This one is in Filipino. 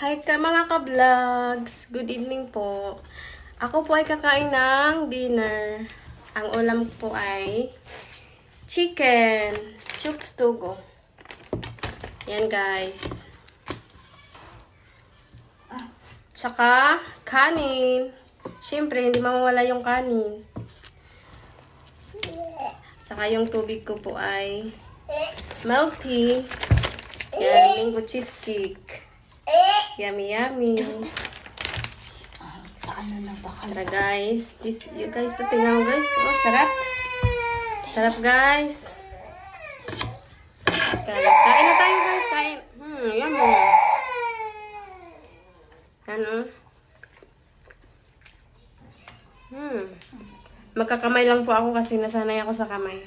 Hi ka mga ka-vlogs! Good evening po. Ako po ay kakain ng dinner. Ang ulam po ay chicken. Chooks tugo. Yan guys. Tsaka kanin. Siyempre, hindi mawawala yung kanin. Tsaka yung tubig ko po ay milk tea. Yan, mango cheesecake. Yummy, yummy. Tara guys. You guys, tingnan mo guys. Oh, sarap. Sarap guys. Kain na tayo guys. Kain. Yummy. Ano? Magkakamay lang po ako kasi nasanay ako sa kamay.